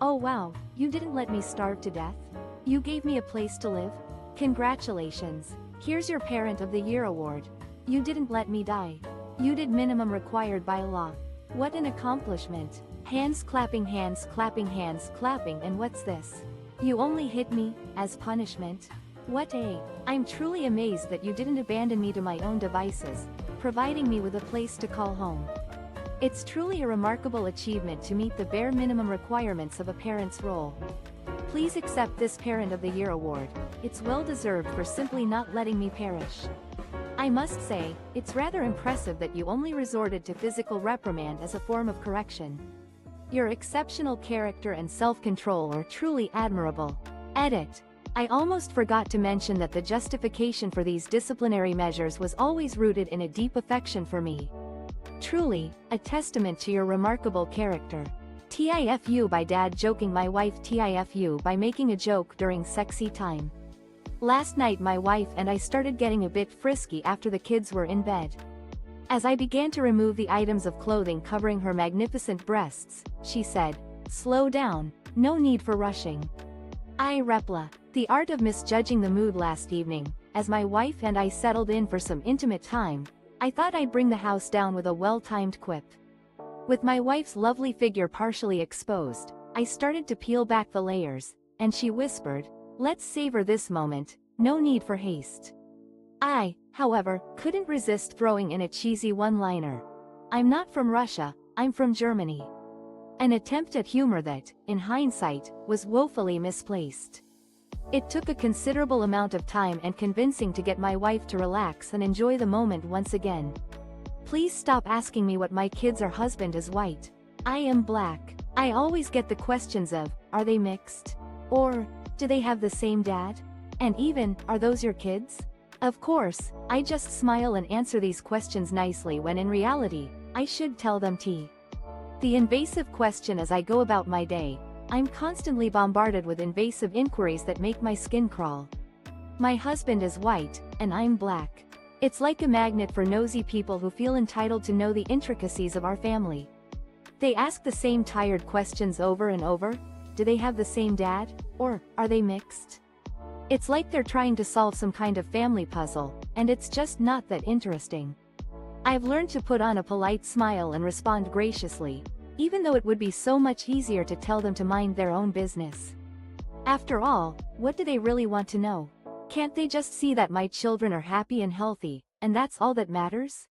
Oh wow, you didn't let me starve to death? You gave me a place to live? Congratulations. Here's your Parent of the Year award. You didn't let me die. You did minimum required by law. What an accomplishment. Hands clapping, hands clapping, hands clapping, and what's this? You only hit me, as punishment? I'm truly amazed that you didn't abandon me to my own devices, providing me with a place to call home. It's truly a remarkable achievement to meet the bare minimum requirements of a parent's role. Please accept this Parent of the Year award. It's well deserved for simply not letting me perish. I must say, it's rather impressive that you only resorted to physical reprimand as a form of correction. Your exceptional character and self-control are truly admirable. Edit. I almost forgot to mention that the justification for these disciplinary measures was always rooted in a deep affection for me. Truly, a testament to your remarkable character. TIFU by dad joking my wife TIFU by making a joke during sexy time. Last night my wife and I started getting a bit frisky after the kids were in bed. As I began to remove the items of clothing covering her magnificent breasts, she said, "Slow down, no need for rushing." The art of misjudging the mood last evening, as my wife and I settled in for some intimate time, I thought I'd bring the house down with a well-timed quip. With my wife's lovely figure partially exposed, I started to peel back the layers, and she whispered, "Let's savor this moment, no need for haste." I, however, couldn't resist throwing in a cheesy one-liner. "I'm not from Russia, I'm from Germany." An attempt at humor that, in hindsight, was woefully misplaced. It took a considerable amount of time and convincing to get my wife to relax and enjoy the moment once again. "Please stop asking me what my kids or husband is white. I am black." I always get the questions of, "Are they mixed?" Or, "Do they have the same dad?" And even, "Are those your kids?" Of course, I just smile and answer these questions nicely when in reality, I should tell them the invasive question as I go about my day. I'm constantly bombarded with invasive inquiries that make my skin crawl. My husband is white, and I'm black. It's like a magnet for nosy people who feel entitled to know the intricacies of our family. They ask the same tired questions over and over. Do they have the same dad? Or, are they mixed? It's like they're trying to solve some kind of family puzzle, and it's just not that interesting. I've learned to put on a polite smile and respond graciously, even though it would be so much easier to tell them to mind their own business. After all, what do they really want to know? Can't they just see that my children are happy and healthy, and that's all that matters?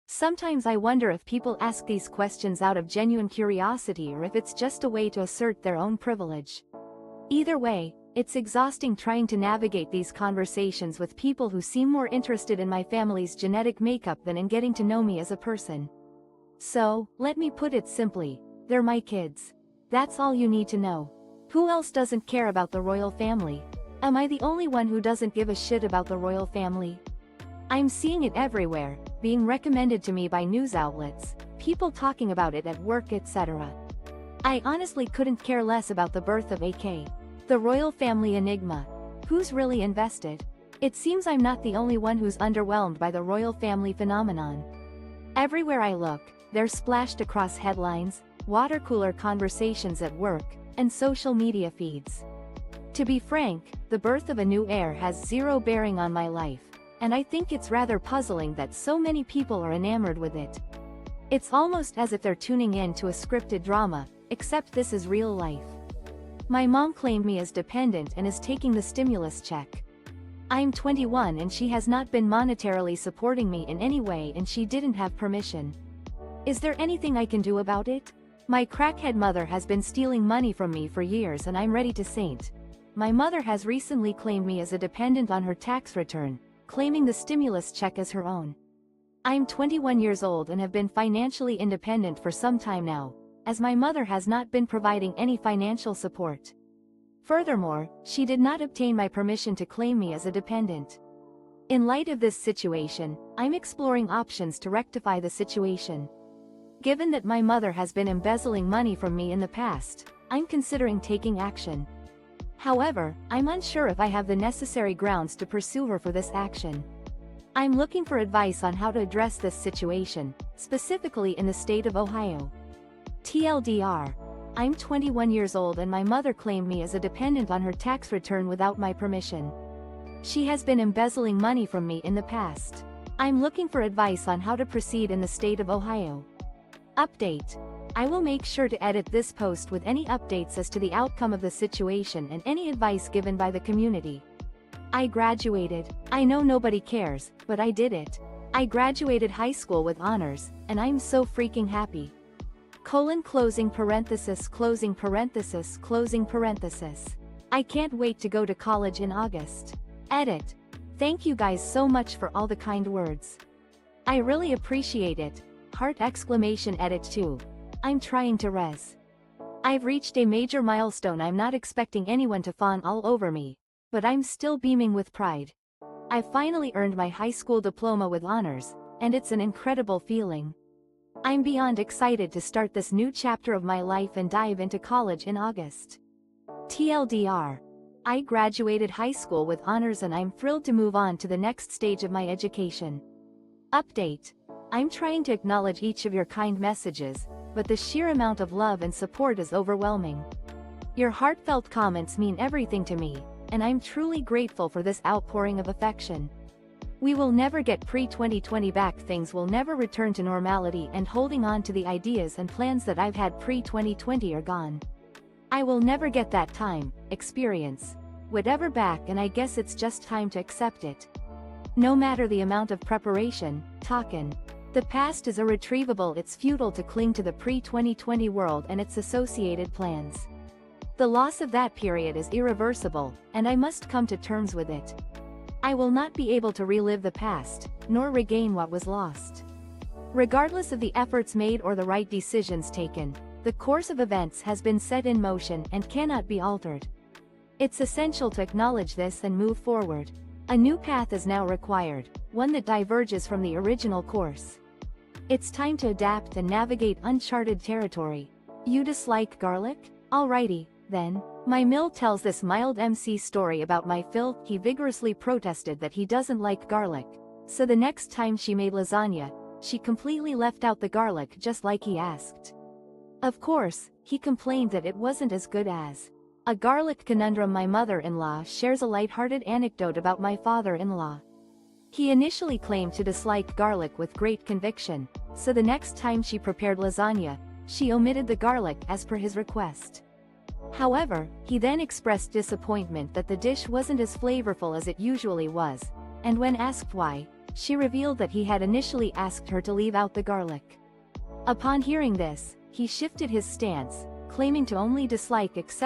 Sometimes I wonder if people ask these questions out of genuine curiosity or if it's just a way to assert their own privilege. Either way, it's exhausting trying to navigate these conversations with people who seem more interested in my family's genetic makeup than in getting to know me as a person. So, let me put it simply, they're my kids. That's all you need to know. Who else doesn't care about the royal family? Am I the only one who doesn't give a shit about the royal family? I'm seeing it everywhere, being recommended to me by news outlets, people talking about it at work, etc. I honestly couldn't care less about the birth of AK. The royal family enigma. Who's really invested? It seems I'm not the only one who's underwhelmed by the royal family phenomenon. Everywhere I look, they're splashed across headlines, water cooler conversations at work, and social media feeds. To be frank, the birth of a new heir has zero bearing on my life, and I think it's rather puzzling that so many people are enamored with it. It's almost as if they're tuning in to a scripted drama, except this is real life. My mom claimed me as dependent and is taking the stimulus check. I'm 21 and she has not been monetarily supporting me in any way and she didn't have permission. Is there anything I can do about it? My crackhead mother has been stealing money from me for years and I'm ready to saint. My mother has recently claimed me as a dependent on her tax return, claiming the stimulus check as her own. I'm 21 years old and have been financially independent for some time now, as my mother has not been providing any financial support. Furthermore, she did not obtain my permission to claim me as a dependent. In light of this situation, I'm exploring options to rectify the situation. Given that my mother has been embezzling money from me in the past, I'm considering taking action. However, I'm unsure if I have the necessary grounds to pursue her for this action. I'm looking for advice on how to address this situation, specifically in the state of Ohio. TLDR. I'm 21 years old and my mother claimed me as a dependent on her tax return without my permission. She has been embezzling money from me in the past. I'm looking for advice on how to proceed in the state of Ohio. Update. I will make sure to edit this post with any updates as to the outcome of the situation and any advice given by the community. I graduated. I know nobody cares, but I did it. I graduated high school with honors, and I'm so freaking happy. Closing parenthesis closing parenthesis closing parenthesis. I can't wait to go to college in August. Edit. Thank you guys so much for all the kind words. I really appreciate it. Heart exclamation edit too. I'm trying to res. I've reached a major milestone. I'm not expecting anyone to fawn all over me, but I'm still beaming with pride. I finally earned my high school diploma with honors, and it's an incredible feeling. I'm beyond excited to start this new chapter of my life and dive into college in August. TLDR. I graduated high school with honors and I'm thrilled to move on to the next stage of my education. Update. I'm trying to acknowledge each of your kind messages, but the sheer amount of love and support is overwhelming. Your heartfelt comments mean everything to me, and I'm truly grateful for this outpouring of affection. We will never get pre-2020 back. Things will never return to normality, and holding on to the ideas and plans that I've had pre-2020 are gone. I will never get that time, experience, whatever back, and I guess it's just time to accept it. No matter the amount of preparation, talkin'. The past is irretrievable. It's futile to cling to the pre-2020 world and its associated plans. The loss of that period is irreversible, and I must come to terms with it. I will not be able to relive the past, nor regain what was lost. Regardless of the efforts made or the right decisions taken, the course of events has been set in motion and cannot be altered. It's essential to acknowledge this and move forward. A new path is now required, one that diverges from the original course. It's time to adapt and navigate uncharted territory. You dislike garlic? Alrighty, then. My Mill tells this mild MC story about my Phil. He vigorously protested that he doesn't like garlic, so the next time she made lasagna, she completely left out the garlic just like he asked. Of course, he complained that it wasn't as good as a garlic conundrum. My mother-in-law shares a lighthearted anecdote about my father-in-law. He initially claimed to dislike garlic with great conviction, so the next time she prepared lasagna, she omitted the garlic as per his request. However, he then expressed disappointment that the dish wasn't as flavorful as it usually was, and when asked why, she revealed that he had initially asked her to leave out the garlic. Upon hearing this, he shifted his stance, claiming to only dislike excessive